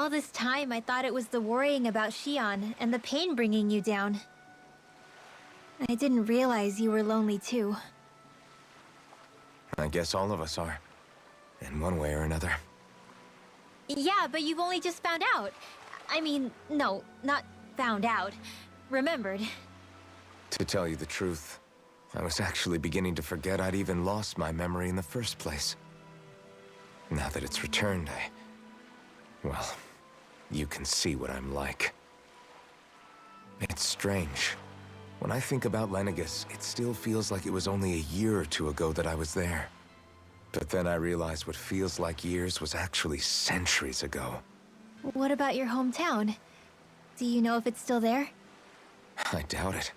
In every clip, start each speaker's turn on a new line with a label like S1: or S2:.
S1: All this time, I thought it was the worrying about Xion and the pain bringing you down. I didn't realize you were lonely too.
S2: I guess all of us are, in one way or another.
S1: Yeah, but you've only just found out. I mean, no, not found out. Remembered.
S2: To tell you the truth, I was actually beginning to forget I'd even lost my memory in the first place. Now that it's returned, well, you can see what I'm like. It's strange. When I think about Lenegis, it still feels like it was only a year or two ago that I was there. But then I realized what feels like years was actually centuries ago.
S1: What about your hometown? Do you know if it's still there?
S2: I doubt it.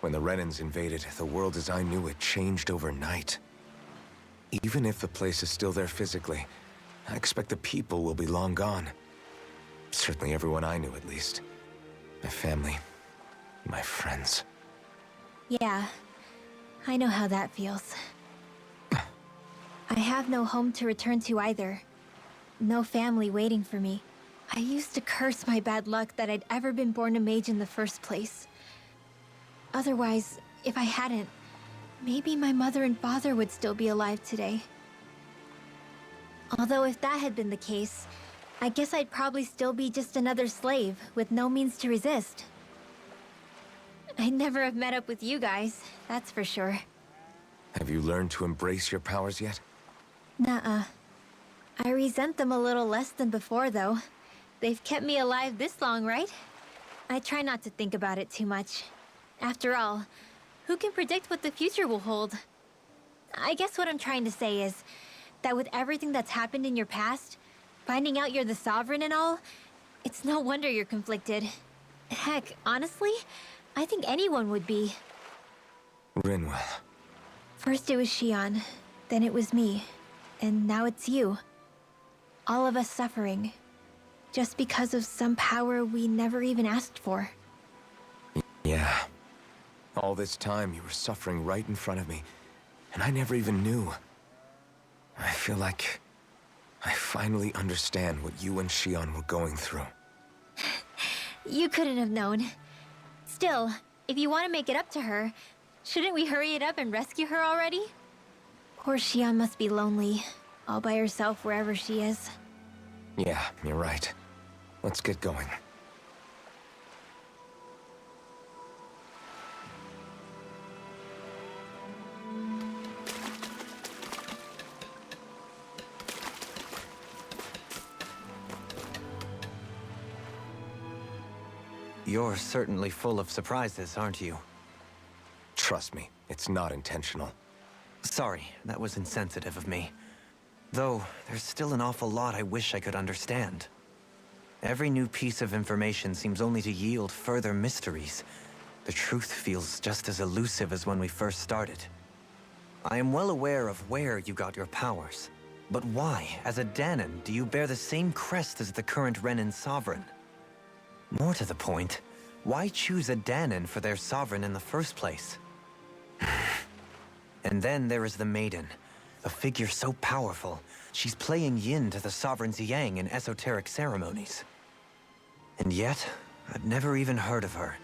S2: When the Renans invaded, the world as I knew it changed overnight. Even if the place is still there physically, I expect the people will be long gone. Certainly everyone I knew, at least. My family, my friends.
S1: Yeah, I know how that feels. I have no home to return to either. No family waiting for me. I used to curse my bad luck that I'd ever been born a mage in the first place. Otherwise, if I hadn't, maybe my mother and father would still be alive today. Although if that had been the case, I guess I'd probably still be just another slave with no means to resist. I'd never have met up with you guys, that's for sure.
S2: Have you learned to embrace your powers yet?
S1: Nuh-uh. I resent them a little less than before, though. They've kept me alive this long, right? I try not to think about it too much. After all, who can predict what the future will hold? I guess what I'm trying to say is that with everything that's happened in your past, finding out you're the Sovereign and all, it's no wonder you're conflicted. Heck, honestly, I think anyone would be.
S2: Rinwell.
S1: First it was Xion, then it was me, and now it's you. All of us suffering, just because of some power we never even asked for.
S2: Yeah. All this time you were suffering right in front of me, and I never even knew. I feel like I finally understand what you and Xion were going through.
S1: You couldn't have known. Still, if you want to make it up to her, shouldn't we hurry it up and rescue her already? Poor Xion must be lonely, all by herself wherever she is.
S2: Yeah, you're right. Let's get going.
S3: You're certainly full of surprises, aren't you?
S2: Trust me, it's not intentional.
S3: Sorry, that was insensitive of me. Though, there's still an awful lot I wish I could understand. Every new piece of information seems only to yield further mysteries. The truth feels just as elusive as when we first started. I am well aware of where you got your powers. But why, as a Dahnan, do you bear the same crest as the current Renan Sovereign? More to the point, why choose a Dahnan for their Sovereign in the first place? And then there is the Maiden, a figure so powerful, she's playing yin to the Sovereign's yang in esoteric ceremonies. And yet, I'd never even heard of her.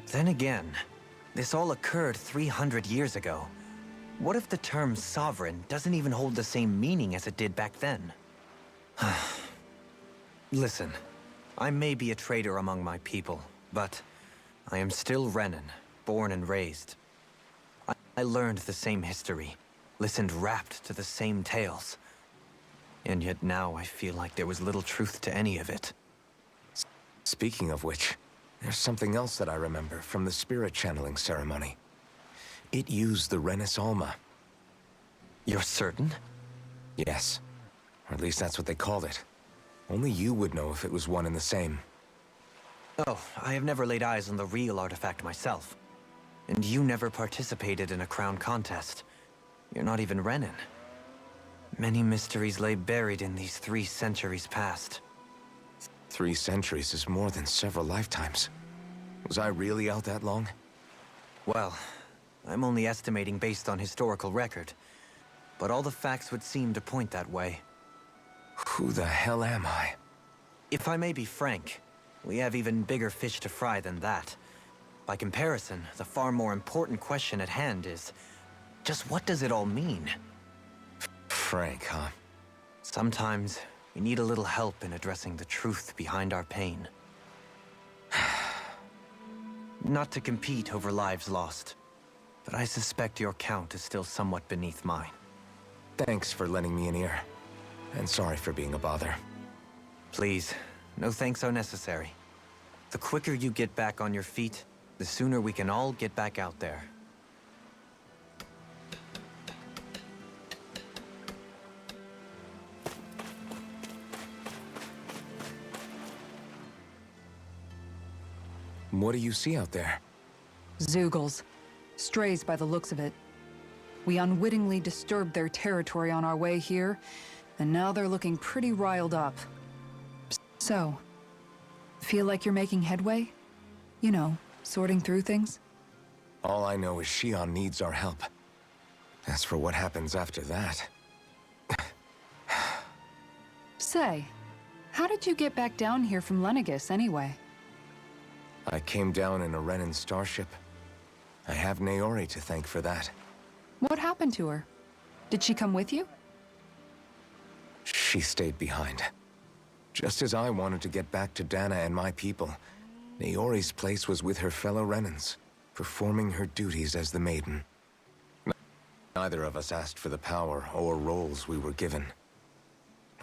S3: Then again, this all occurred 300 years ago. What if the term Sovereign doesn't even hold the same meaning as it did back then? Listen, I may be a traitor among my people, but I am still Renan, born and raised. I learned the same history, listened rapt to the same tales. And yet now I feel like there was little truth to any of it.
S2: Speaking of which, there's something else that I remember from the spirit channeling ceremony. It used the Renis Alma.
S3: You're certain?
S2: Yes. Or at least that's what they called it. Only you would know if it was one and the same.
S3: Oh, I have never laid eyes on the real artifact myself. And you never participated in a crown contest. You're not even Renan. Many mysteries lay buried in these 3 centuries past.
S2: 3 centuries is more than several lifetimes. Was I really out that long?
S3: Well, I'm only estimating based on historical record. But all the facts would seem to point that way.
S2: Who the hell am I?
S3: If I may be frank, we have even bigger fish to fry than that. By comparison, the far more important question at hand is, just what does it all mean?
S2: Frank, huh?
S3: Sometimes, we need a little help in addressing the truth behind our pain. Not to compete over lives lost, but I suspect your count is still somewhat beneath mine.
S2: Thanks for lending me an ear. And sorry for being a bother.
S3: Please, no thanks are necessary. The quicker you get back on your feet, the sooner we can all get back out there.
S2: What do you see out there?
S4: Zeugles. Strays by the looks of it. We unwittingly disturbed their territory on our way here, and now they're looking pretty riled up. So, feel like you're making headway? You know, sorting through things?
S2: All I know is Shion needs our help. As for what happens after that...
S4: Say, how did you get back down here from Lenegis anyway?
S2: I came down in a Renan starship. I have Naori to thank for that.
S4: What happened to her? Did she come with you?
S2: She stayed behind. Just as I wanted to get back to Dana and my people, Naori's place was with her fellow Renans, performing her duties as the Maiden. Neither of us asked for the power or roles we were given.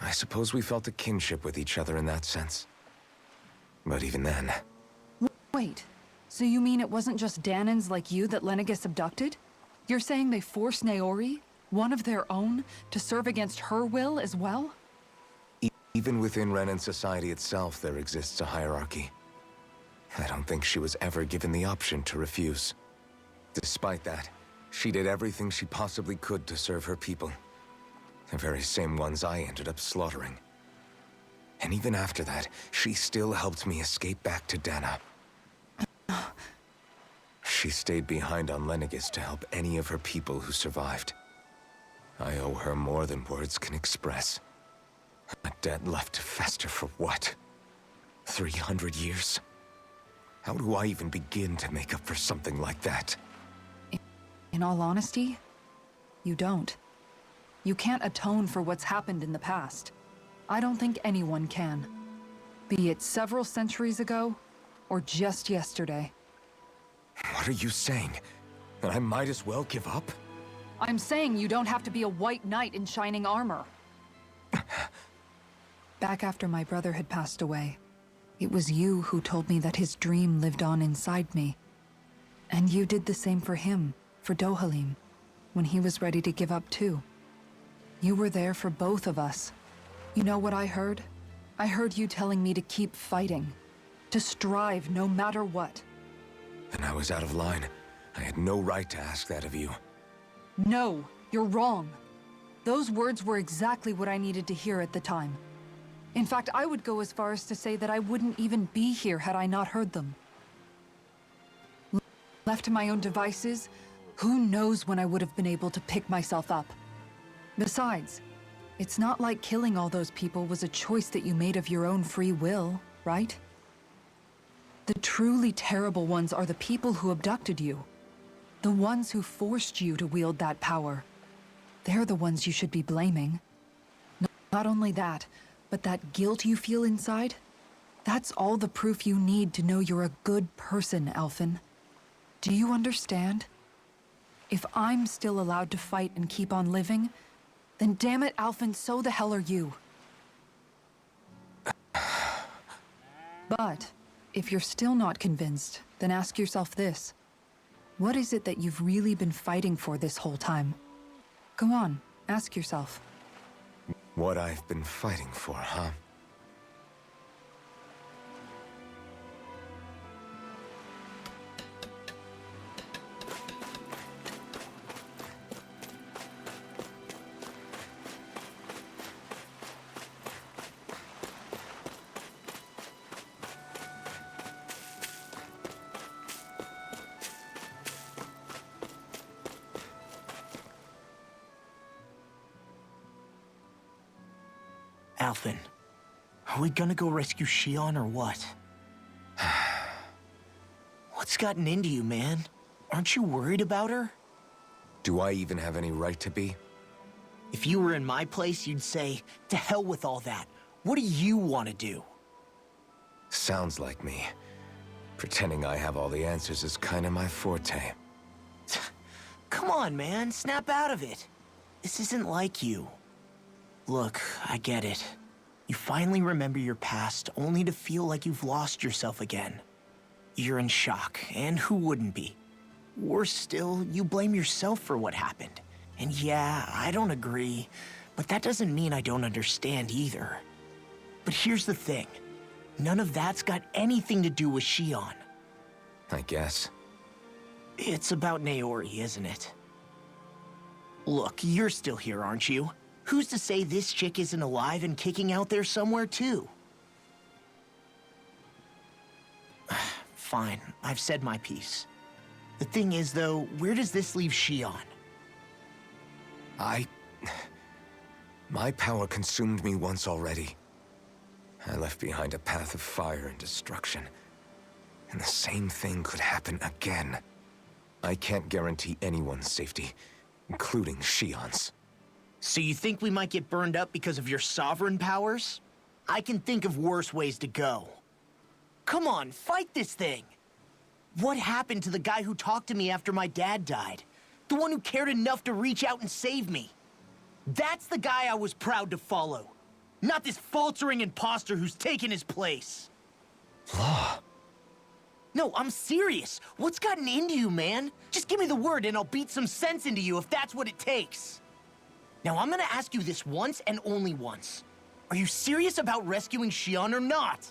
S2: I suppose we felt a kinship with each other in that sense. But even then...
S4: Wait, so you mean it wasn't just Danans like you that Lenegis abducted? You're saying they forced Naori, one of their own, to serve against her will as well?
S2: Even within Renan society itself, there exists a hierarchy. I don't think she was ever given the option to refuse. Despite that, she did everything she possibly could to serve her people. The very same ones I ended up slaughtering. And even after that, she still helped me escape back to Dana. She stayed behind on Lenegis to help any of her people who survived. I owe her more than words can express. A debt left to fester for what? 300 years? How do I even begin to make up for something like that?
S4: In all honesty, you don't. You can't atone for what's happened in the past. I don't think anyone can. Be it several centuries ago, or just yesterday.
S2: What are you saying? That I might as well give up?
S4: I'm saying you don't have to be a white knight in shining armor. Back after my brother had passed away, it was you who told me that his dream lived on inside me. And you did the same for him, for Dohalim, when he was ready to give up too. You were there for both of us. You know what I heard? I heard you telling me to keep fighting, to strive no matter what.
S2: Then I was out of line. I had no right to ask that of you.
S4: No, you're wrong. Those words were exactly what I needed to hear at the time. In fact, I would go as far as to say that I wouldn't even be here had I not heard them. Left to my own devices, who knows when I would have been able to pick myself up. Besides, it's not like killing all those people was a choice that you made of your own free will, right? The truly terrible ones are the people who abducted you. The ones who forced you to wield that power. They're the ones you should be blaming. Not only that, but that guilt you feel inside, that's all the proof you need to know you're a good person, Alphen. Do you understand? If I'm still allowed to fight and keep on living, then damn it, Alphen, so the hell are you. But if you're still not convinced, then ask yourself this. What is it that you've really been fighting for this whole time? Go on, ask yourself.
S2: What I've been fighting for, huh?
S5: Alphen, Are we gonna go rescue Shion or what? What's gotten into you, man? Aren't you worried about her?
S2: Do I even have any right to be?
S5: If you were in my place, you'd say, to hell with all that. What do you want to do?
S2: Sounds like me. Pretending I have all the answers is kinda my forte.
S5: Come on, man. Snap out of it. This isn't like you. Look, I get it. You finally remember your past, only to feel like you've lost yourself again. You're in shock, and who wouldn't be? Worse still, you blame yourself for what happened. And yeah, I don't agree, but that doesn't mean I don't understand either. But here's the thing. None of that's got anything to do with Shion.
S2: I guess.
S5: It's about Naori, isn't it? Look, you're still here, aren't you? Who's to say this chick isn't alive and kicking out there somewhere, too? Fine, I've said my piece. The thing is, though, where does this leave Shion?
S2: My power consumed me once already. I left behind a path of fire and destruction. And the same thing could happen again. I can't guarantee anyone's safety, including Shion's.
S5: So you think we might get burned up because of your sovereign powers? I can think of worse ways to go. Come on, fight this thing! What happened to the guy who talked to me after my dad died? The one who cared enough to reach out and save me? That's the guy I was proud to follow. Not this faltering imposter who's taken his place.
S2: Law.
S5: No, I'm serious. What's gotten into you, man? Just give me the word and I'll beat some sense into you if that's what it takes. Now, I'm gonna ask you this once and only once. Are you serious about rescuing Shion or not?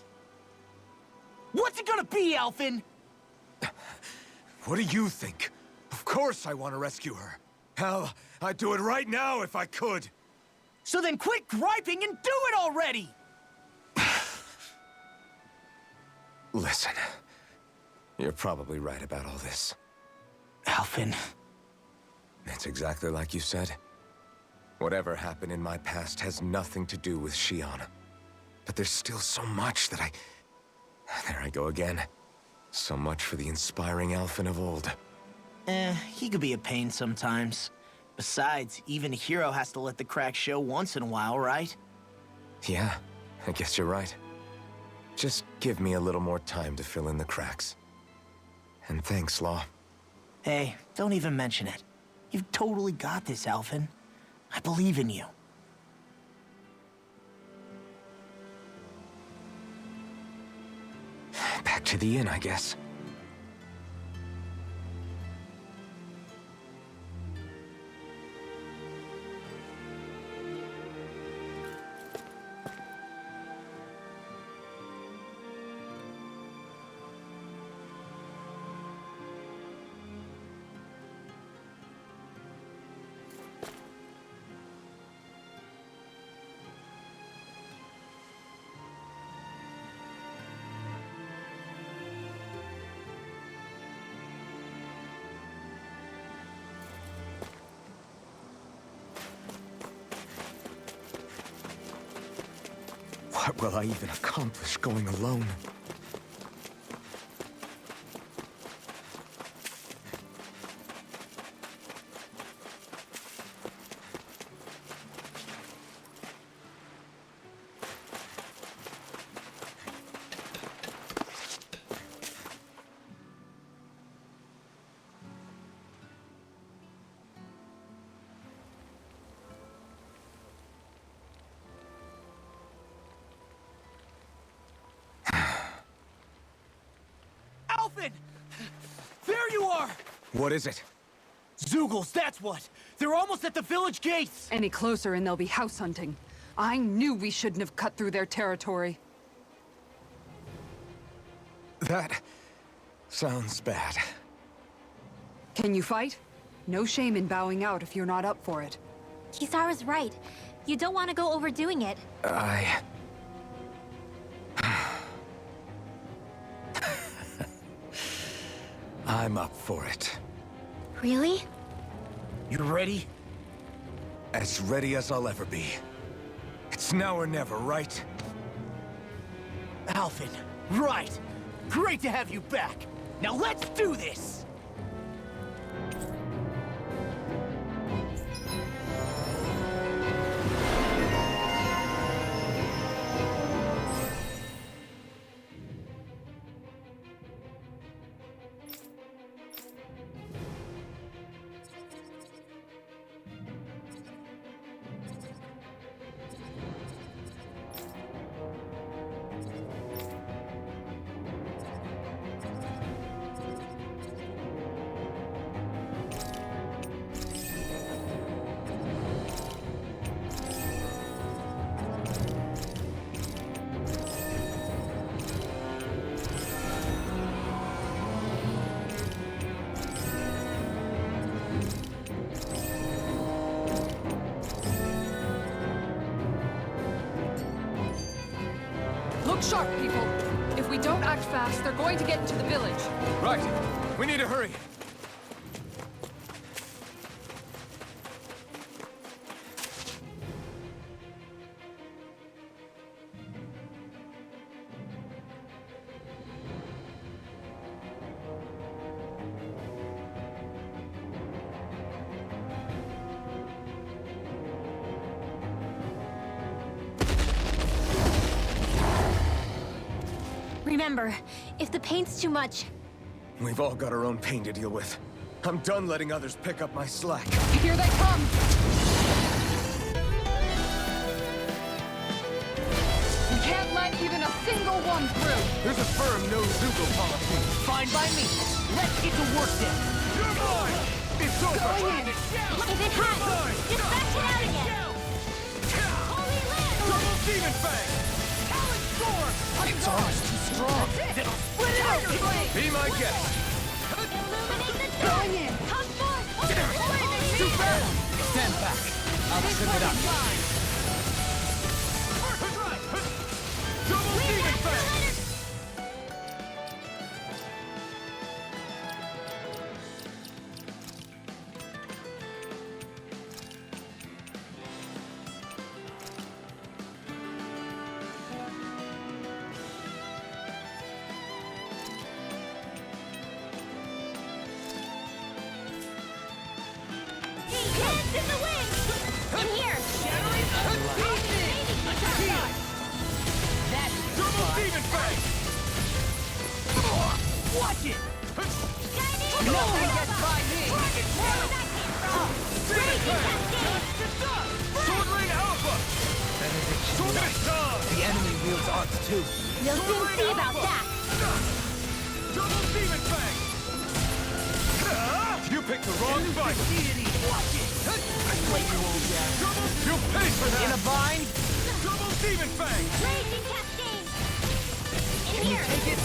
S5: What's it gonna be, Alphen?
S2: What do you think? Of course I want to rescue her. Hell, I'd do it right now if I could.
S5: So then quit griping and do it already!
S2: Listen, you're probably right about all this.
S5: Alphen.
S2: It's exactly like you said. Whatever happened in my past has nothing to do with Shion. But there's still so much that There I go again. So much for the inspiring Alphen of old.
S5: He could be a pain sometimes. Besides, even a hero has to let the cracks show once in a while, right?
S2: Yeah, I guess you're right. Just give me a little more time to fill in the cracks. And thanks, Law.
S5: Hey, don't even mention it. You've totally got this, Alphen. I believe in you.
S2: Back to the inn, I guess. What will I even accomplish going alone?
S5: Alphen! There you are!
S2: What is it?
S5: Zeugles, that's what! They're almost at the village gates!
S4: Any closer and they'll be house hunting. I knew we shouldn't have cut through their territory.
S2: That sounds bad.
S4: Can you fight? No shame in bowing out if you're not up for it.
S1: Kisara's right. You don't want to go overdoing it.
S2: I'm up for it.
S1: Really?
S5: You ready?
S2: As ready as I'll ever be. It's now or never, right?
S5: Alphen, right. Great to have you back. Now let's do this!
S4: Look sharp, people. If we don't act fast, they're going to get into the village.
S2: Right. We need to hurry.
S1: Remember, if the pain's too much,
S2: We've all got our own pain to deal with. I'm done letting others pick up my slack.
S4: Here they come! We can't let even a single one through!
S2: There's a firm no-Zuko policy.
S5: Fine by me. Let's get to work then.
S2: You're mine! It's over!
S1: if it has, just bash it out again. Holy land!
S2: Double Demon Fang!
S5: Talon Sword!
S2: It's almost too strong.
S5: Then I'll split it out!
S2: Be my guest.
S1: Illuminate the dark! Come forth!
S2: Too fast! Stand back. I'll send it up. Double Demon Fang!
S1: Hands in the wind! In here!
S2: Double Demon Fang!
S5: Watch it!
S1: Nothing
S5: gets by me.
S2: Demon Fang! Sword Rain Alpha! Sword Star!
S3: The enemy wields arts too.
S1: You'll soon see about that!
S2: Double Demon Fang! You picked the wrong fight!
S5: Watch it! I played you old dad.
S2: You pay for that!
S5: In a bind?
S2: Double Demon Fang!
S1: Raging Cascade! In here!
S5: Take it!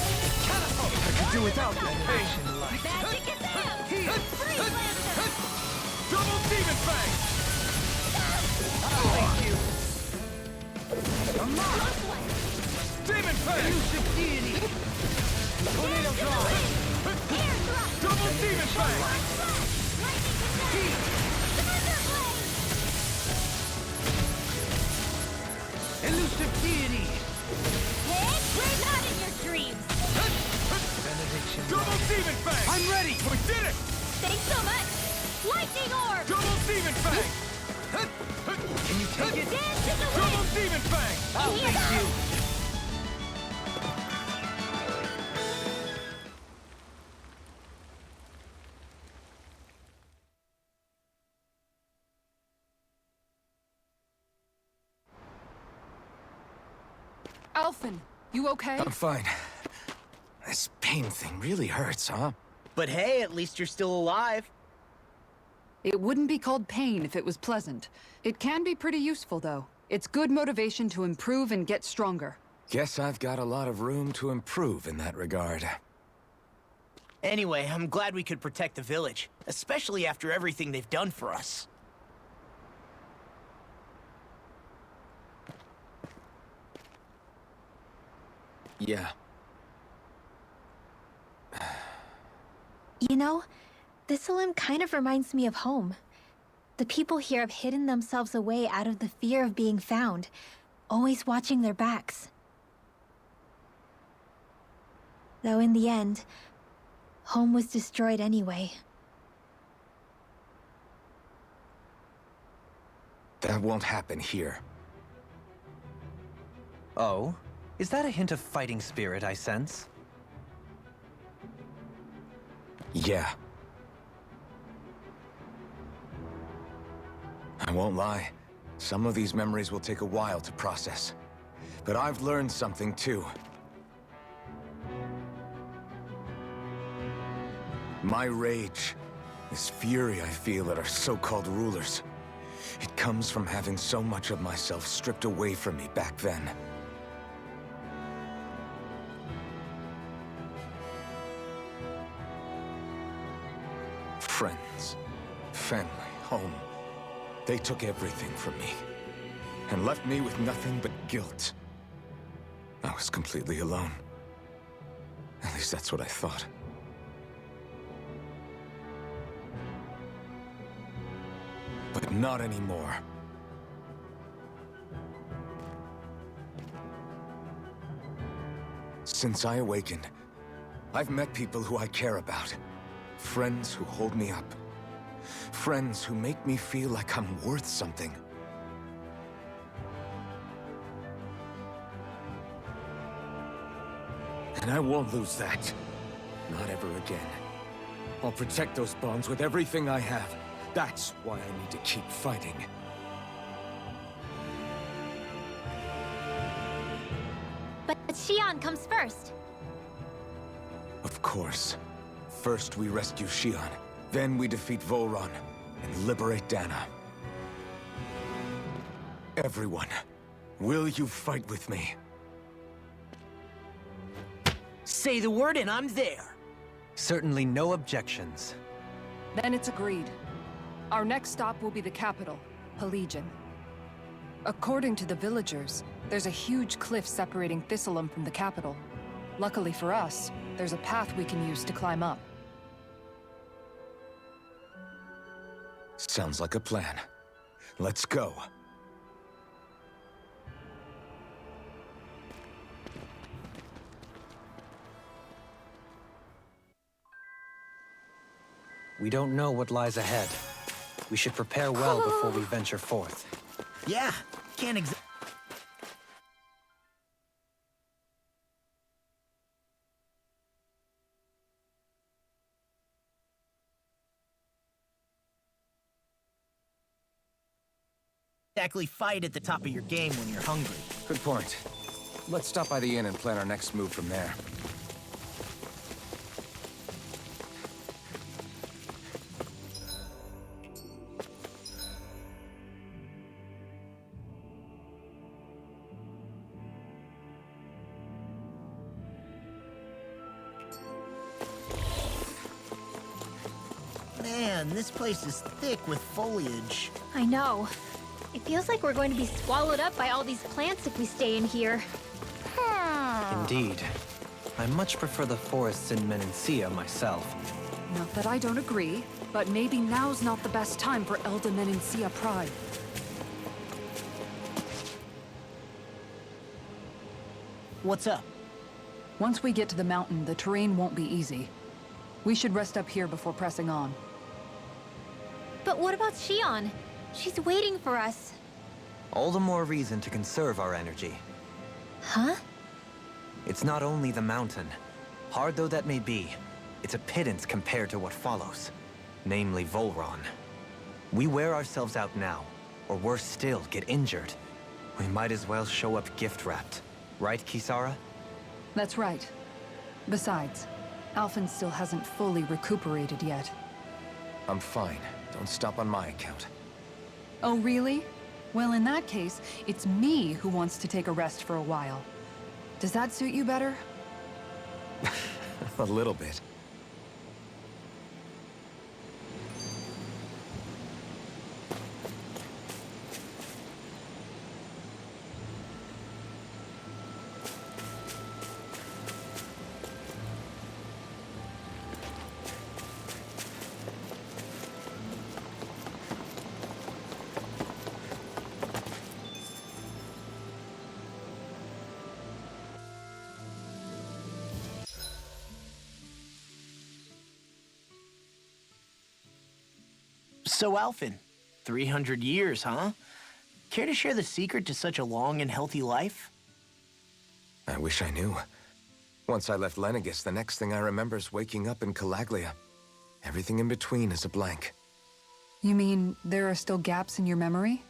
S5: Catapult!
S2: I could do without that pain!
S1: Magic is out! Freeze Lancer!
S2: Double Demon Fang!
S5: Thank you.
S1: Close one!
S2: Demon Fang!
S5: Elusive deity. Tornado drive.
S1: Air thrust!
S2: Double Demon Fang!
S1: Lightning Attack! Thunder Blade!
S5: Elusive deity.
S1: Hey, we're not in your dreams!
S2: Double Demon Fang!
S5: I'm ready.
S2: We did it!
S1: Thanks so much! Lightning Orb!
S2: Double Demon Fang!
S5: Can you take it?
S1: Dance in the
S2: Double
S1: wind!
S2: Demon Fang!
S5: I'll
S1: Here.
S5: face you.
S4: Alphen, you okay?
S2: I'm fine. This pain thing really hurts, huh?
S5: But hey, at least you're still alive.
S4: It wouldn't be called pain if it was pleasant. It can be pretty useful, though. It's good motivation to improve and get stronger.
S2: Guess I've got a lot of room to improve in that regard.
S5: Anyway, I'm glad we could protect the village, especially after everything they've done for us.
S2: Yeah.
S1: You know, Thistleum kind of reminds me of home. The people here have hidden themselves away out of the fear of being found, always watching their backs. Though in the end, home was destroyed anyway.
S2: That won't happen here.
S3: Oh? Is that a hint of fighting spirit I sense?
S2: Yeah. I won't lie. Some of these memories will take a while to process. But I've learned something too. My rage, this fury I feel at our so-called rulers, it comes from having so much of myself stripped away from me back then. Friends, family, home. They took everything from me, and left me with nothing but guilt. I was completely alone. At least that's what I thought. But not anymore. Since I awakened, I've met people who I care about. Friends who hold me up. Friends who make me feel like I'm worth something. And I won't lose that. Not ever again. I'll protect those bonds with everything I have. That's why I need to keep fighting.
S1: But Xion comes first.
S2: Of course. First we rescue Xion, then we defeat Volron, and liberate Dana. Everyone, will you fight with me?
S5: Say the word and I'm there.
S3: Certainly no objections.
S4: Then it's agreed. Our next stop will be the capital, Pelegion. According to the villagers, there's a huge cliff separating Thistleum from the capital. Luckily for us, there's a path we can use to climb up.
S2: Sounds like a plan. Let's go.
S3: We don't know what lies ahead. We should prepare well before we venture forth.
S5: Yeah, can't exactly fight at the top of your game when you're hungry.
S2: Good point. Let's stop by the inn and plan our next move from there.
S5: Man, this place is thick with foliage.
S1: I know. It feels like we're going to be swallowed up by all these plants if we stay in here.
S3: Indeed. I much prefer the forests in Menancia myself.
S4: Not that I don't agree, but maybe now's not the best time for Elda Menancia Pride.
S5: What's up?
S4: Once we get to the mountain, the terrain won't be easy. We should rest up here before pressing on.
S1: But what about Xion? She's waiting for us.
S3: All the more reason to conserve our energy.
S1: Huh?
S3: It's not only the mountain. Hard though that may be, it's a pittance compared to what follows. Namely Volron. We wear ourselves out now, or worse still, get injured. We might as well show up gift-wrapped. Right, Kisara?
S4: That's right. Besides, Alphen still hasn't fully recuperated yet.
S2: I'm fine. Don't stop on my account.
S4: Oh, really? Well, in that case, it's me who wants to take a rest for a while. Does that suit you better?
S2: A little bit.
S5: So, Alphen, 300 years, huh? Care to share the secret to such a long and healthy life?
S2: I wish I knew. Once I left Lenegis, the next thing I remember is waking up in Calaglia. Everything in between is a blank.
S4: You mean there are still gaps in your memory?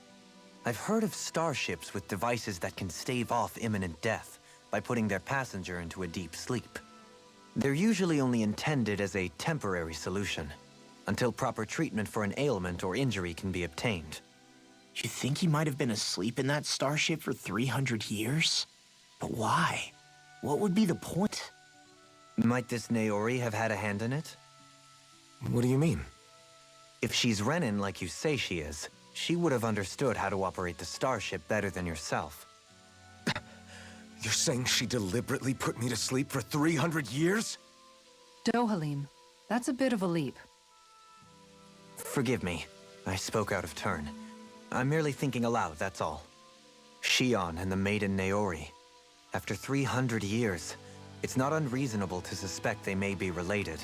S3: I've heard of starships with devices that can stave off imminent death by putting their passenger into a deep sleep. They're usually only intended as a temporary solution, until proper treatment for an ailment or injury can be obtained.
S5: You think he might have been asleep in that starship for 300 years? But why? What would be the point?
S3: Might this Naori have had a hand in it?
S2: What do you mean?
S3: If she's Renin like you say she is, she would have understood how to operate the starship better than yourself.
S2: You're saying she deliberately put me to sleep for 300 years?
S4: Dohalim, that's a bit of a leap.
S3: Forgive me, I spoke out of turn. I'm merely thinking aloud, that's all. Shion and the maiden Naori. After 300 years, it's not unreasonable to suspect they may be related.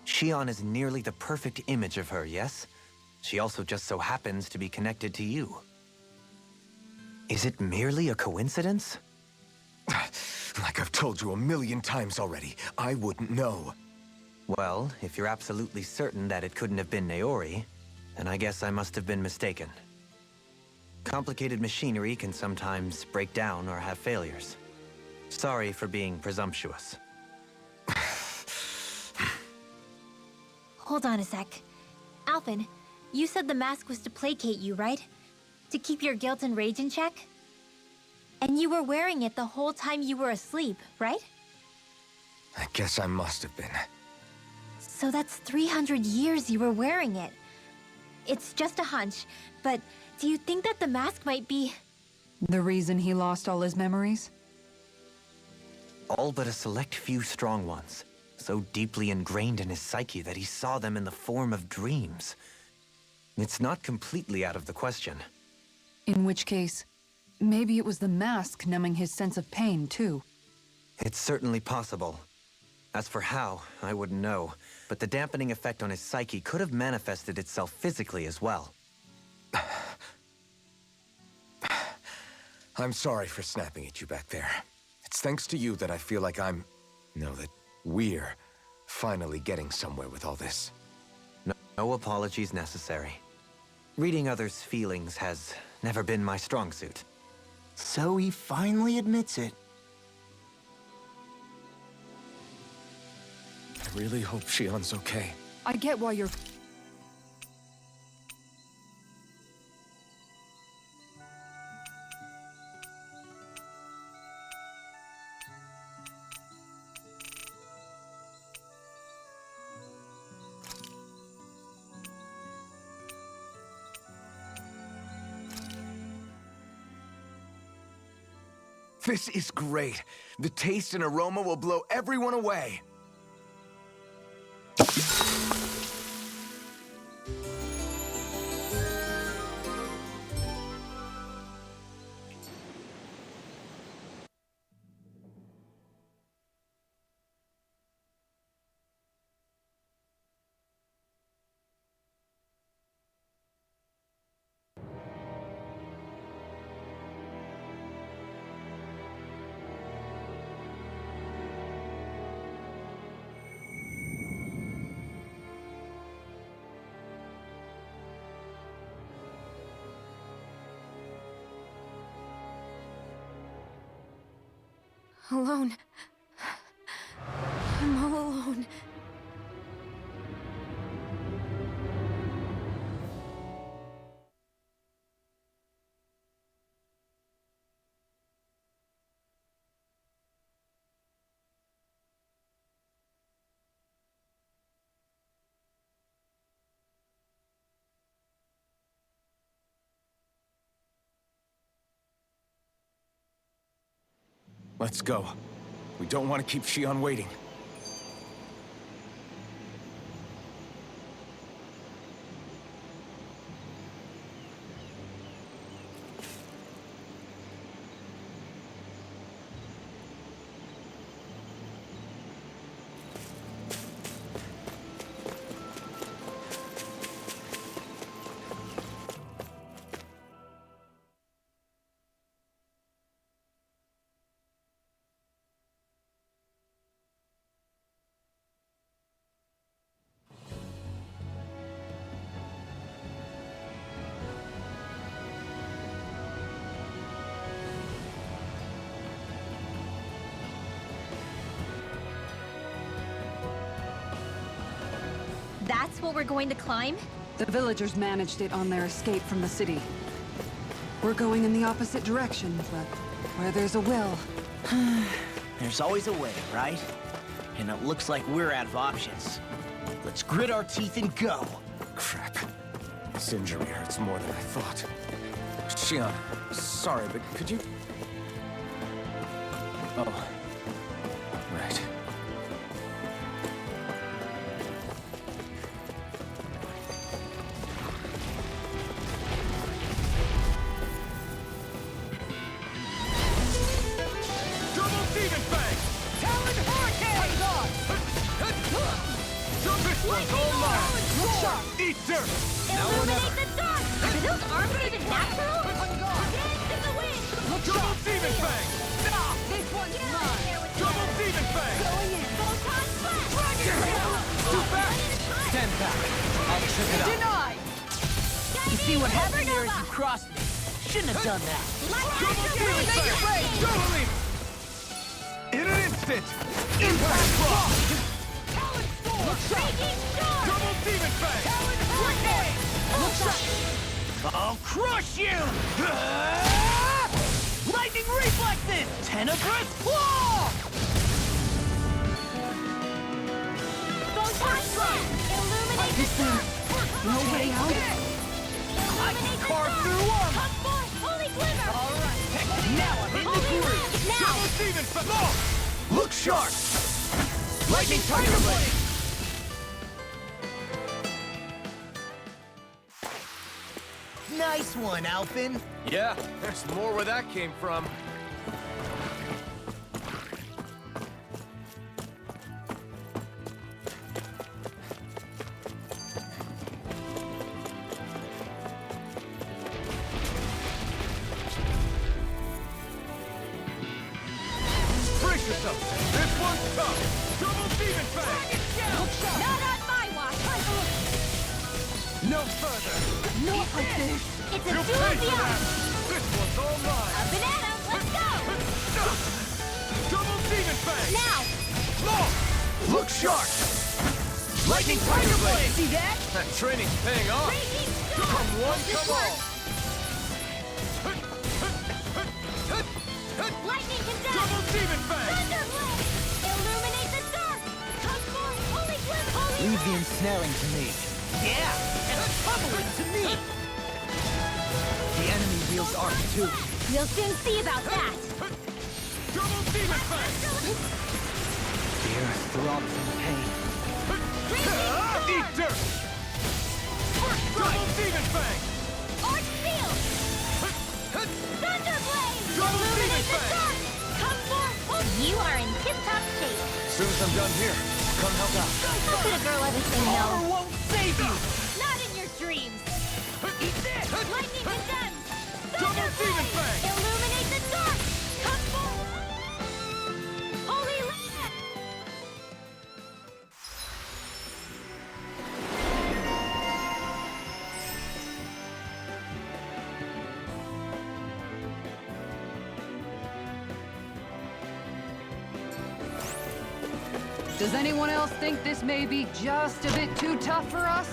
S3: Shion is nearly the perfect image of her, yes? She also just so happens to be connected to you. Is it merely a coincidence?
S2: Like I've told you a million times already, I wouldn't know.
S3: Well, if you're absolutely certain that it couldn't have been Naori, then I guess I must have been mistaken. Complicated machinery can sometimes break down or have failures. Sorry for being presumptuous.
S1: Hold on a sec. Alphen, you said the mask was to placate you, right? To keep your guilt and rage in check? And you were wearing it the whole time you were asleep, right?
S2: I guess I must have been.
S1: So that's 300 years you were wearing it. It's just a hunch, but do you think that the mask might be...
S4: The reason he lost all his memories?
S3: All but a select few strong ones, so deeply ingrained in his psyche that he saw them in the form of dreams. It's not completely out of the question.
S4: In which case, maybe it was the mask numbing his sense of pain, too.
S3: It's certainly possible. As for how, I wouldn't know, but the dampening effect on his psyche could have manifested itself physically as well.
S2: I'm sorry for snapping at you back there. It's thanks to you that I feel like that we're finally getting somewhere with all this.
S3: No apologies necessary. Reading others' feelings has never been my strong suit.
S5: So he finally admits it.
S2: I really hope Shion's okay.
S4: I get why you're...
S2: This is great. The taste and aroma will blow everyone away.
S1: Alone. I'm all alone.
S2: Let's go. We don't want to keep Shion waiting.
S1: that's what we're going to climb?
S4: The villagers managed it on their escape from the city. We're going in the opposite direction, but where there's a will.
S5: There's always a way, right? And it looks like we're out of options. Let's grit our teeth and go.
S2: Crap. This injury hurts more than I thought. Shion, sorry, but could you... Oh. Right.
S6: Double Demon Fang! Talon Hurricane! This one's all mine! Eat dirt!
S1: Illuminate the dark! Are those arms even natural? Dance in the wind!
S6: Double Demon Fang!
S1: This one's mine!
S6: Double Demon Fang!
S1: Going in! Photon Blast!
S6: Too fast!
S3: Stand back. I'll trip it up.
S5: Denied! You see what happened there as you crossed me. Shouldn't have done that.
S6: Totally! In an instant! Impact Frost!
S1: Talon Storm! Raging Storm!
S6: Double Demon Fang!
S1: Talon Hurricane!
S5: I'll crush you! Lightning reflexes! Tenebrous claw!
S1: Photon Blast! Illuminate the dark!
S4: No way out?
S5: I can carve through armor!
S1: Come forth, Holy Glimmer!
S5: All right, now I'm in the
S1: Holy
S5: groove!
S1: Lamp, now!
S6: Double Demon Fang!
S5: Look sharp! Lightning Tiger Blade! Nice one, Alphen.
S2: Yeah, there's more where that came from.
S6: Brace yourself! This one's tough! Double Demon Fang!
S1: Not on my watch!
S5: No further!
S4: Not like this!
S1: It's a
S6: You'll
S1: duel
S6: pay
S1: of the
S6: for that!
S1: arms!
S6: This one's all mine!
S1: A banana, let's go!
S6: Double Demon Fang!
S1: Now!
S2: Look sharp!
S5: Lightning Tiger Blade! See that?
S2: That training's paying off.
S1: Raging Storm!
S2: Come one, come all.
S1: Lightning Condemned!
S6: Double Demon Fang!
S1: Thunderblade! Illuminate the dark! Come forth, Holy Glimmer! Holy
S3: Leave the
S1: Lamp!
S3: ensnaring to me.
S5: Yeah! And pummel it to me!
S3: The enemy wields arc too.
S1: We'll soon see about that!
S6: Double Demon Fang!
S3: The earth throbs in pain.
S6: Eat dirt! Double Demon Fang!
S1: Arch Field! Thunderblade!
S6: Double
S1: Illuminate
S6: Demon
S1: the
S6: Fang!
S1: dark! Come forth! You are in tip-top shape!
S2: As soon as I'm done here, come help out.
S1: How could a girl ever say
S5: Armor
S1: no?
S5: won't save you!
S1: Not in your dreams!
S5: Eat this!
S1: Lightning Condemned!
S6: Double Demon Fang!
S1: Illuminate the dark! Come forth! Holy Lamp!
S4: Does anyone else think this may be just a bit too tough for us?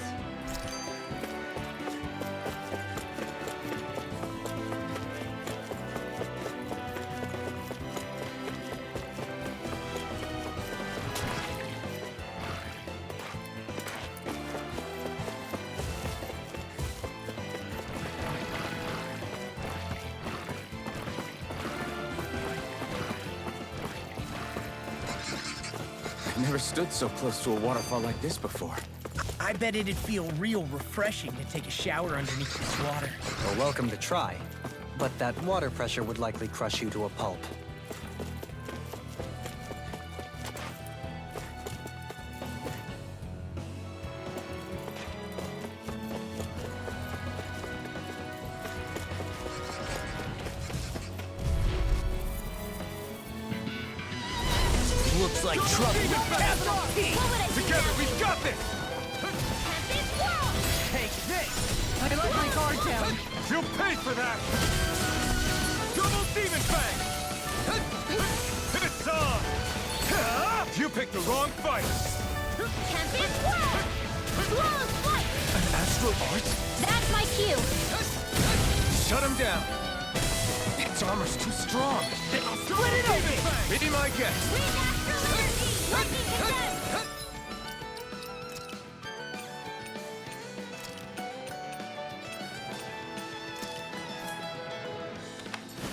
S2: I've never stood so close to a waterfall like this before.
S5: I bet it'd feel real refreshing to take a shower underneath this water.
S3: You're welcome to try. But that water pressure would likely crush you to a pulp.
S5: Looks like trouble with Capital T!
S1: What would I do
S6: Together,
S1: now?
S6: we've got this!
S1: Tempest Whirl!
S5: Take this!
S4: I like my guard down.
S6: You'll pay for that! Double Demon Fang! It's on! You picked the wrong fight!
S1: Tempest Whirl! Flawless flight!
S2: An astral art?
S1: That's my cue!
S2: Shut him down! Its armor's too strong!
S6: Split it open!
S2: Be my guest!
S1: Read astral energy! Lightning condensed!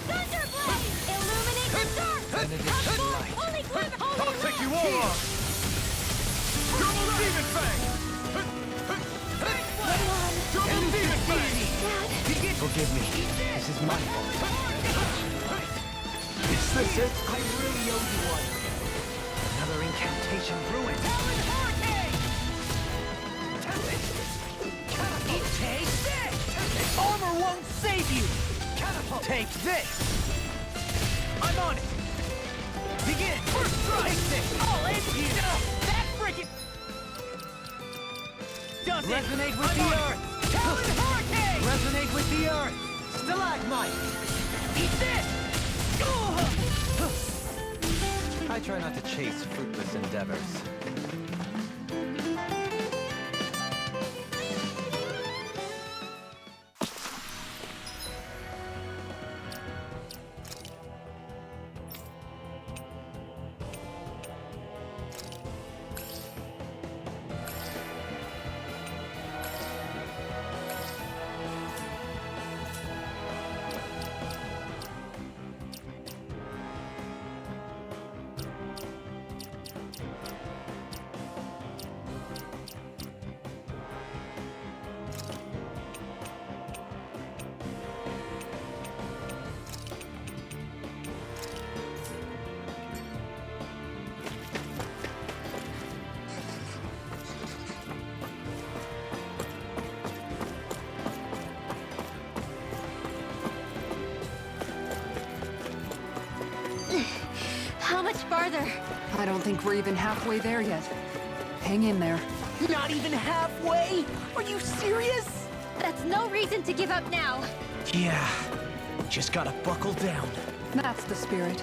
S1: Thunderblade! Illuminate the dark!
S3: Benediction light.
S1: Holy glimmer! Holy
S6: I'll take you
S1: light!
S6: all on! Double Demon Fang! Double Demon Fang!
S3: Forgive me. This is my fault.
S6: Is this it?
S3: I really owe you one. Another incantation ruined.
S5: Take this! Armor won't save you!
S3: Catapult.
S5: Take this! I'm on it! Begin! First strike! Take this! I'll end you! That frickin' does it!
S3: Resonate with
S5: I'm
S3: the
S5: on it.
S3: earth.
S5: Talon Hurricane!
S3: Resonate with the earth. Stalagmite.
S5: Eat this!
S3: I try not to chase fruitless endeavors.
S1: How much farther?
S4: I don't think we're even halfway there yet. Hang in there.
S5: Not even halfway? Are you serious?
S1: That's no reason to give up now.
S5: Yeah. Just gotta buckle down.
S4: That's the spirit.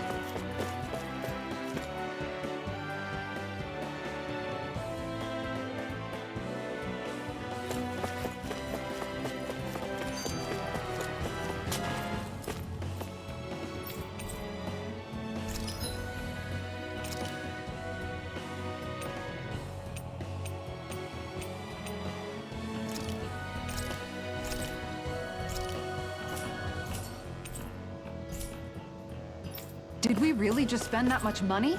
S4: Did we really just spend that much money?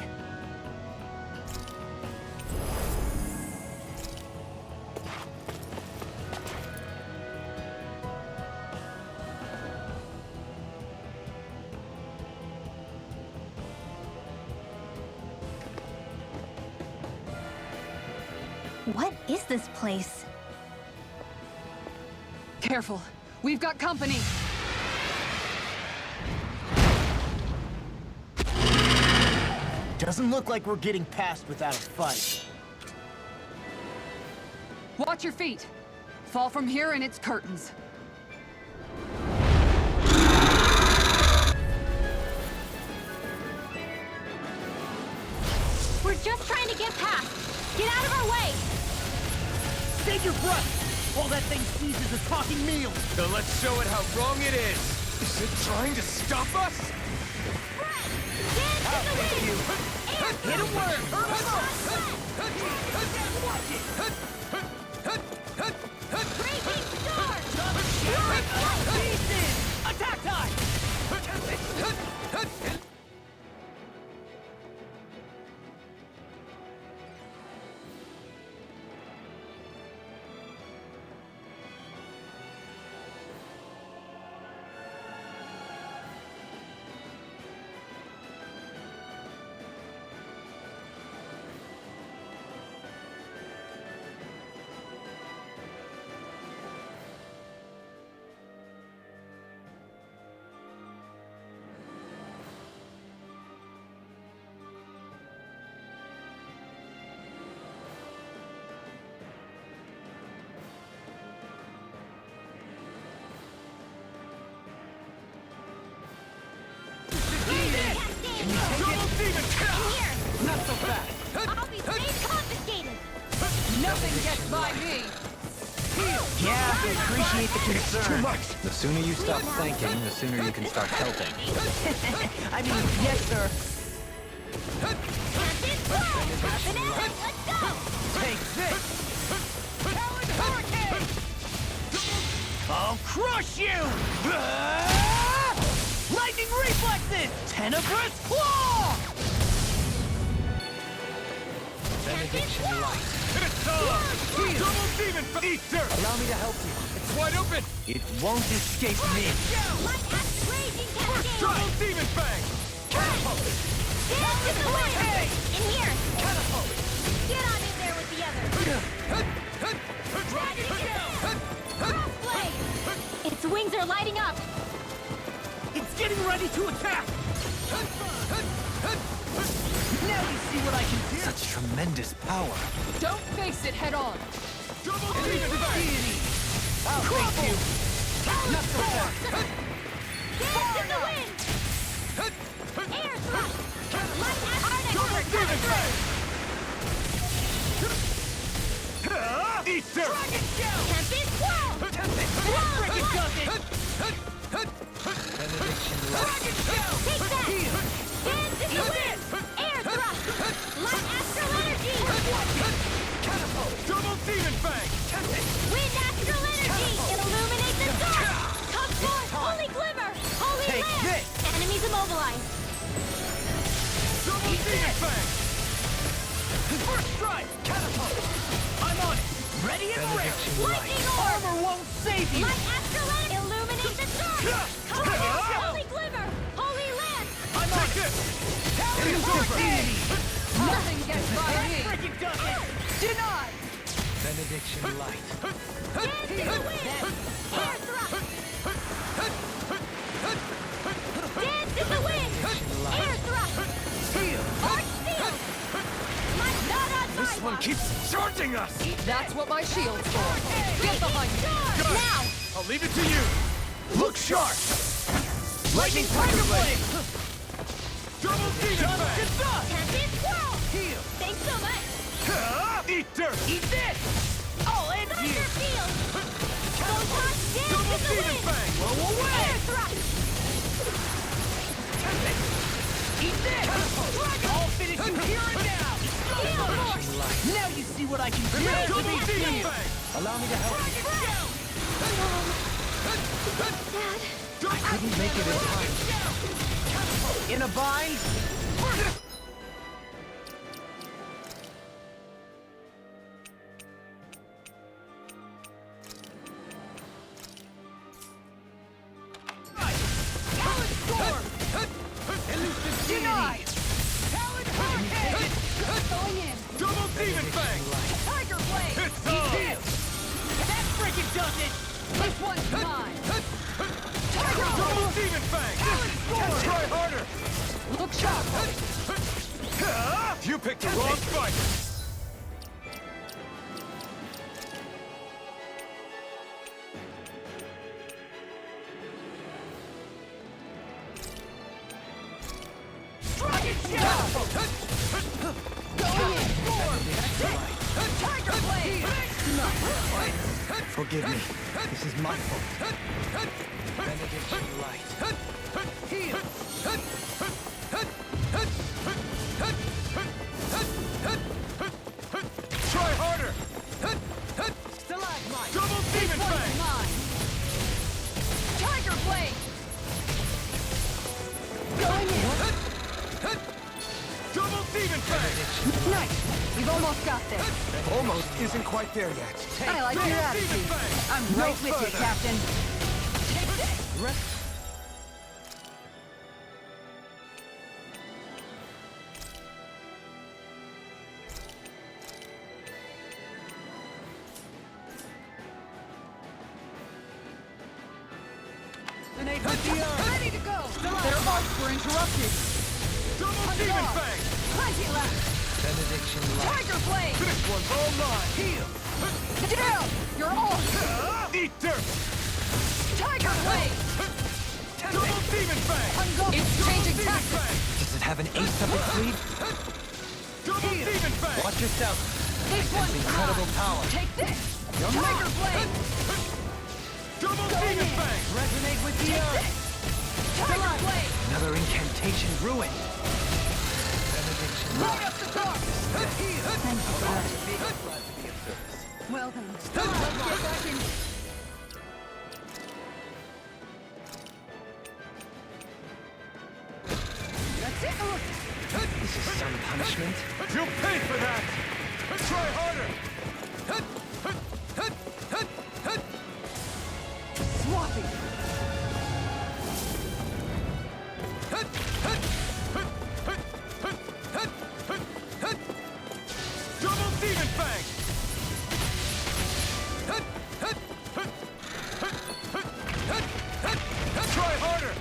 S1: What is this place?
S4: Careful. We've got company.
S5: Doesn't look like we're getting past without a fight.
S4: Watch your feet. Fall from here and it's curtains.
S1: We're just trying to get past. Get out of our way!
S5: Save your breath while that thing seizes a talking meal.
S6: Then let's show it how wrong it is! Is it trying to stop us?
S1: Dance in the wind!
S5: Hit a word!
S1: Breaking star!
S5: Pieces! Attack time!
S6: Double Demon Kill!
S1: Here!
S5: Not so fast!
S1: I'll be safe confiscated!
S4: Nothing gets by me!
S5: Yeah, I appreciate the concern.
S6: Too much!
S3: The sooner you stop thinking, the sooner you can start helping.
S5: I mean, yes, sir. Take this! Talon Hurricane! I'll crush you! Lightning reflexes! Tenebrous Claw!
S3: Benediction light.
S6: It's on! Double demon Easter!
S3: Allow me to help you.
S6: It's wide open!
S3: It won't escape me.
S6: Double demon fang!
S1: In here! Get on in there with the others! Crossblade! Its wings are lighting up!
S5: It's getting ready to attack! Now you see what I can do!
S3: Such tremendous power.
S4: Don't face it head on!
S6: Double demon fang!
S5: I'll face you!
S1: Not so fast! Dance in the wind! Air thrust! Light
S6: Double demon fang! Easter!
S5: Dragon Shell!
S1: Tempest Swirl!
S5: Frickin' does it!
S3: Benediction light.
S5: Dragon Shell!
S1: Take that! Dance in the wind! Air thrust! Light astral energy!
S6: Double demon fang!
S1: Wind astral energy! Illuminate the dark! Come forth! Holy glimmer! Holy
S5: Take
S1: lamp!
S5: this!
S1: Enemies immobilized!
S6: Double demon fang!
S5: First strike! Catapult! I'm on it! Ready and ready!
S3: Benediction light.
S1: Lightning orb!
S5: Armor won't save you!
S1: Light astral energy! Illuminate the dark! Come forth! Holy glimmer! Holy lamp!
S5: I'm on it! Talon Hurricane!
S4: Nothing gets by me!
S5: Frickin' does it! Denied!
S3: Benediction light.
S1: Dance in the wind! Air thrust! Dance in the wind! Air thrust! Arch field! Not on my
S6: This one keeps charging us!
S4: That's what my shield's for! Get behind me!
S1: Now!
S6: I'll leave it to you! Look sharp!
S5: Lightning Tiger Blade!
S6: Double demon fang!
S1: Tempest Swirl!
S5: Heal!
S1: Thanks so much!
S6: Eat dirt!
S5: Eat this! I'll end you!
S1: Thunder field! Photon dance
S6: Double
S1: in the
S6: demon
S1: wind!
S6: fang!
S5: Blow away!
S1: Air thrust!
S5: Eat this! I'll finish you here and now!
S1: Steel force!
S5: Now you see what I can do!
S6: Double
S1: Dance
S6: demon
S1: field!
S6: fang!
S3: Allow me to help you.
S1: Dad,
S3: Couldn't make it in time.
S5: In a bind? Talon Storm! Elusive Denied! Talon Hurricane!
S4: Going in!
S6: Double demon fang!
S4: Tiger Blade!
S6: It's on!
S5: That frickin' does it!
S4: This one's mine!
S6: Double demon fang! Try harder!
S4: Look sharp!
S6: You picked the wrong fight!
S5: Dragon Shell!
S4: Going in!
S5: Tiger Blade!
S3: Forgive me. This is my fault. Benediction light.
S5: Heal!
S6: Try harder!
S5: Stalagmite!
S6: Double demon
S4: One's
S6: fang!
S4: mine! Tiger Blade!
S1: going in!
S6: Double demon fang!
S4: Nice! We've almost got this!
S2: Almost isn't quite there yet.
S4: I like your
S6: Double demon
S4: attitude!
S6: fang!
S4: I'm
S6: No
S4: right with you,
S6: further.
S4: Captain! Ready to go! Their arcs were interrupted!
S6: Double demon fang!
S4: Plenty left!
S3: Benediction light.
S4: Tiger Blade!
S6: This one's all mine!
S5: Heal!
S4: Down! You're all!
S6: Eat dirt!
S4: Tiger Blade!
S6: Double demon fang!
S4: It's
S6: Double
S4: changing
S6: demon
S4: tactics!
S6: fang!
S3: Does it have an ace up its sleeve?
S6: Double demon fang!
S3: Watch yourself.
S4: This one's
S3: incredible power.
S4: Take this! Your Maker Blade!
S6: Double
S4: Go
S6: Demon
S4: in.
S6: Fang!
S3: Resonate with the
S4: Take
S3: earth.
S4: this! Tiger Blade!
S3: Another incantation ruined.
S4: Right up the top! Thank you for that. Well then, get back in. That's it!
S3: This is some punishment.
S6: You'll pay for that! Try harder!
S4: Swappy!
S6: Double Demon Fang! Try harder!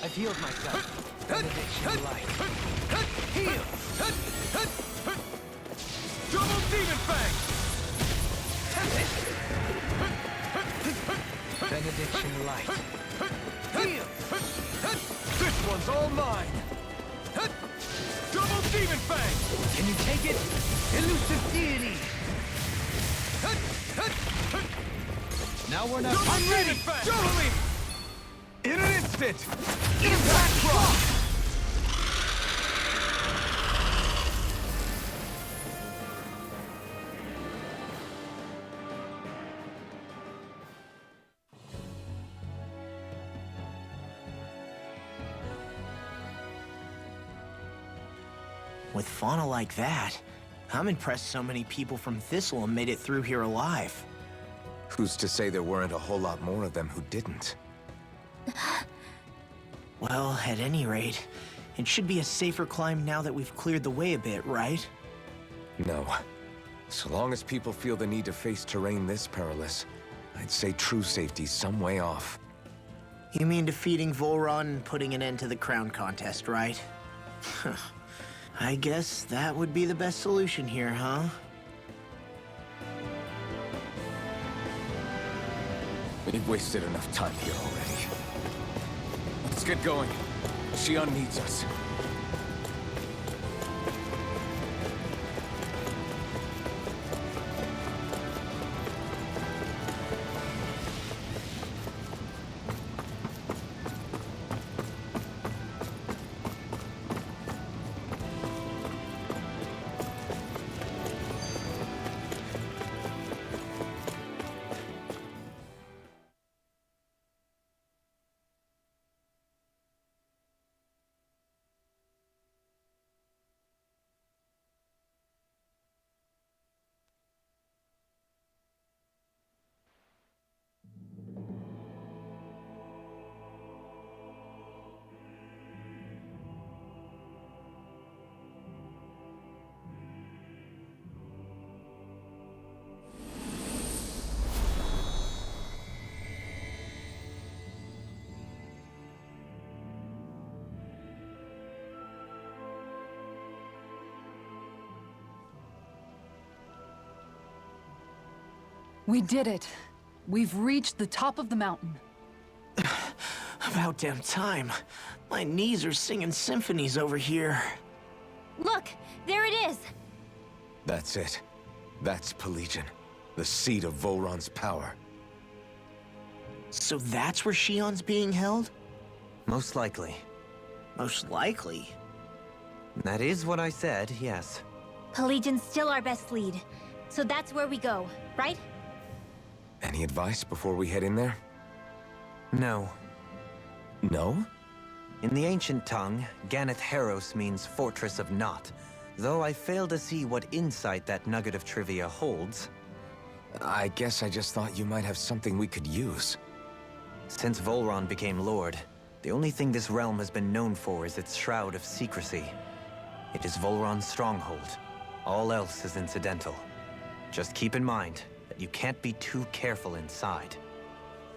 S3: I've healed myself. Benediction light.
S6: Heal! Double Demon Fang!
S3: Benediction light.
S6: Heal! This one's all mine! Double Demon Fang!
S3: Can you take it? Elusive deity. Now we're not.
S6: Double Demon Fang! Totally! In an instant! Impact Rock!
S5: With fauna like that, I'm impressed so many people from Thistle made it through here alive.
S2: Who's to say there weren't a whole lot more of them who didn't?
S5: Well, at any rate, it should be a safer climb now that we've cleared the way a bit, right?
S2: No. So long as people feel the need to face terrain this perilous, I'd say true safety's some way off.
S5: You mean defeating Volron and putting an end to the crown contest, right? I guess that would be the best solution here, huh?
S2: We've wasted enough time here already. Let's get going. Shion needs us.
S4: We did it. We've reached the top of the mountain.
S5: About damn time. My knees are singing symphonies over here.
S1: Look, there it is.
S2: That's it. That's Pelegion, the seat of Volron's power.
S5: So that's where Shion's being held?
S3: Most likely.
S5: Most likely.
S3: That is what I said, yes.
S1: Pelegin's still our best lead. So that's where we go, right?
S2: Any advice before we head in there?
S3: No.
S2: No?
S3: In the ancient tongue, Ganeth Heros means Fortress of Naught, though I fail to see what insight that nugget of trivia holds.
S2: I guess I just thought you might have something we could use.
S3: Since Volron became Lord, the only thing this realm has been known for is its shroud of secrecy. It is Volron's stronghold. All else is incidental. Just keep in mind that you can't be too careful inside.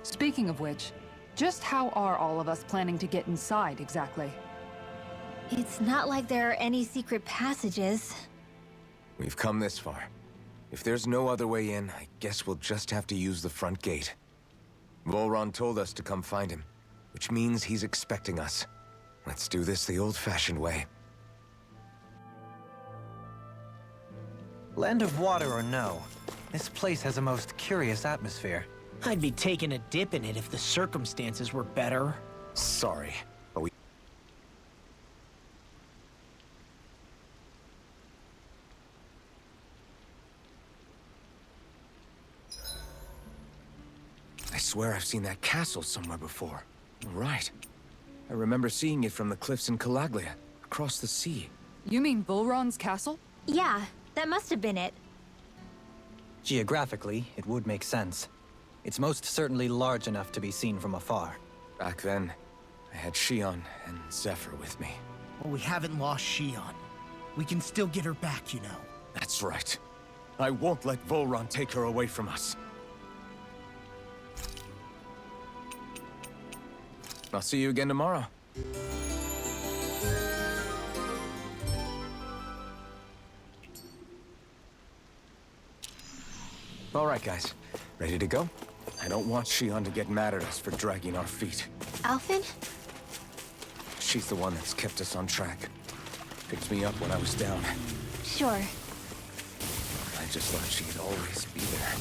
S4: Speaking of which, just how are all of us planning to get inside exactly?
S1: It's not like there are any secret passages.
S2: We've come this far. If there's no other way in, I guess we'll just have to use the front gate. Volron told us to come find him, which means he's expecting us. Let's do this the old-fashioned way.
S3: Land of Water or no, this place has a most curious atmosphere.
S5: I'd be taking a dip in it if the circumstances were better.
S2: Sorry, but we... I swear I've seen that castle somewhere before. Right. I remember seeing it from the cliffs in Calaglia, across the sea.
S4: You mean Volron's castle?
S1: Yeah, that must have been it.
S3: Geographically, it would make sense. It's most certainly large enough to be seen from afar.
S2: Back then, I had Shion and Zephyr with me.
S5: Well, we haven't lost Shion. We can still get her back, you know.
S2: That's right. I won't let Volron take her away from us. I'll see you again tomorrow. All right, guys. Ready to go? I don't want Shion to get mad at us for dragging our feet.
S1: Alphen?
S2: She's the one that's kept us on track. Picked me up when I was down.
S1: Sure.
S2: I just thought she'd always be there.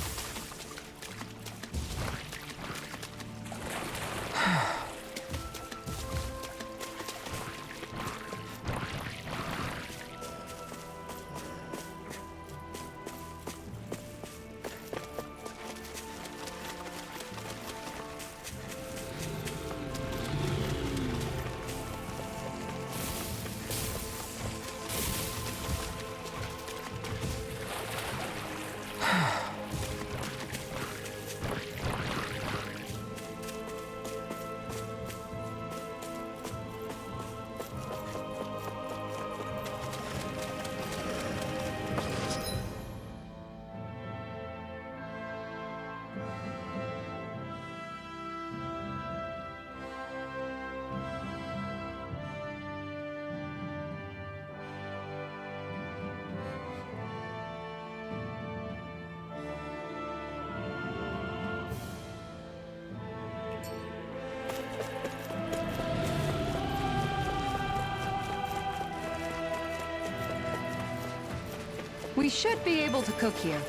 S4: We should be able to cook here.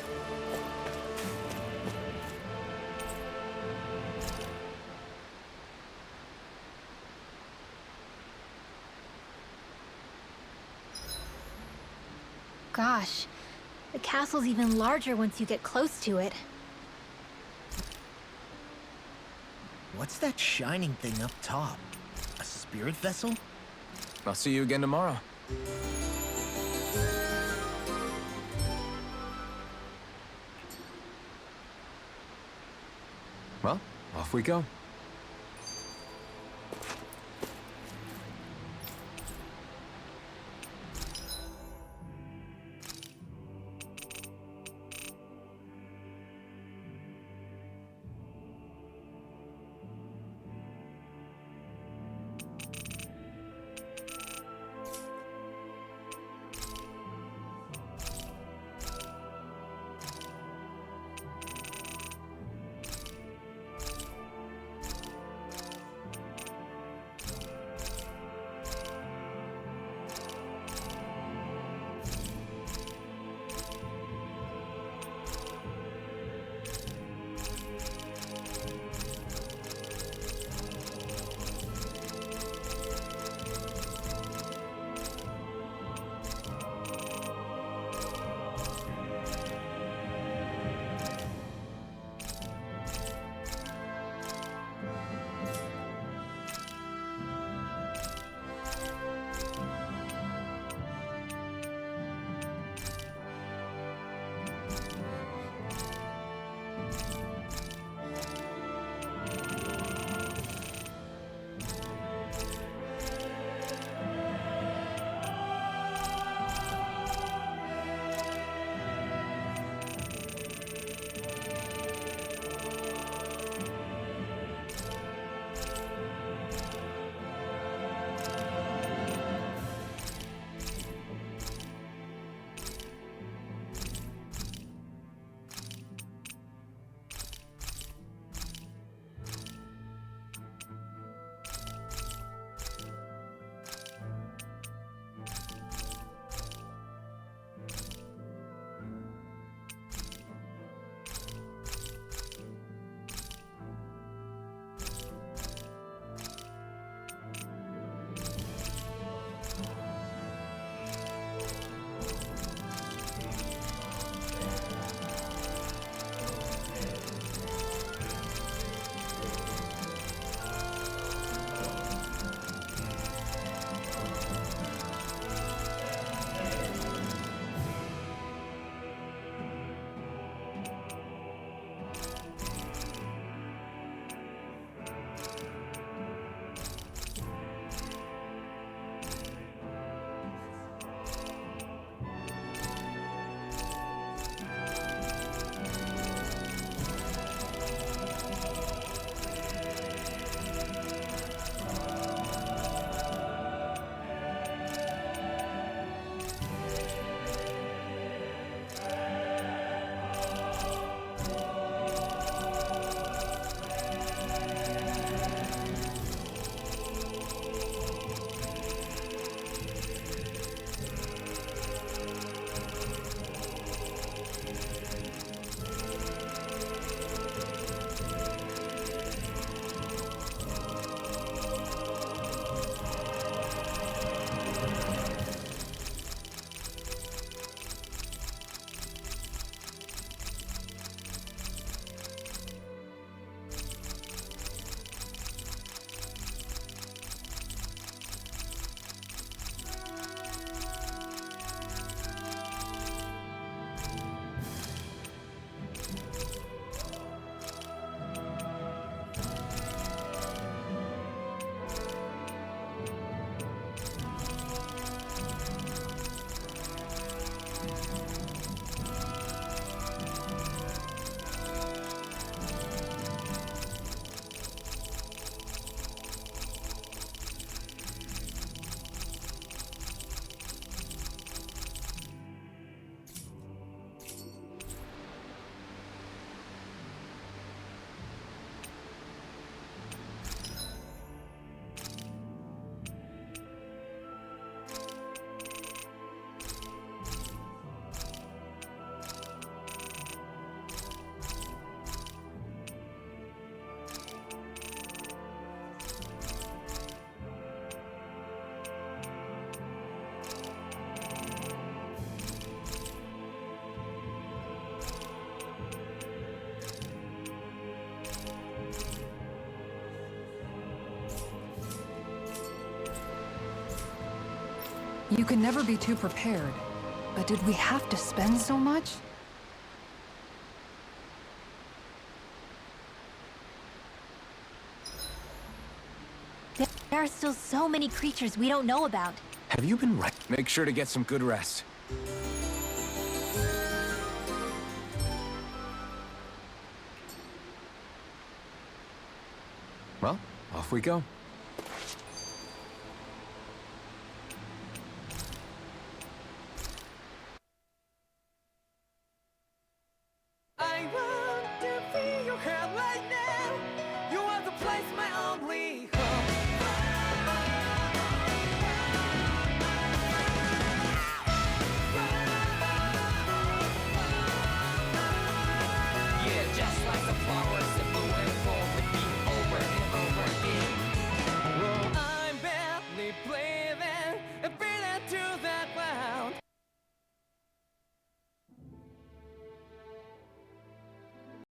S1: Gosh, the castle's even larger once you get close to it.
S5: What's that shining thing up top? A spirit vessel?
S2: I'll see you again tomorrow. Well, off we go.
S4: You can never be too prepared. But did we have to spend so much?
S1: There are still so many creatures we don't know about.
S2: Have you been right? Make sure to get some good rest. Well, off we go.
S3: I want to feel your hand right now. You want to place my only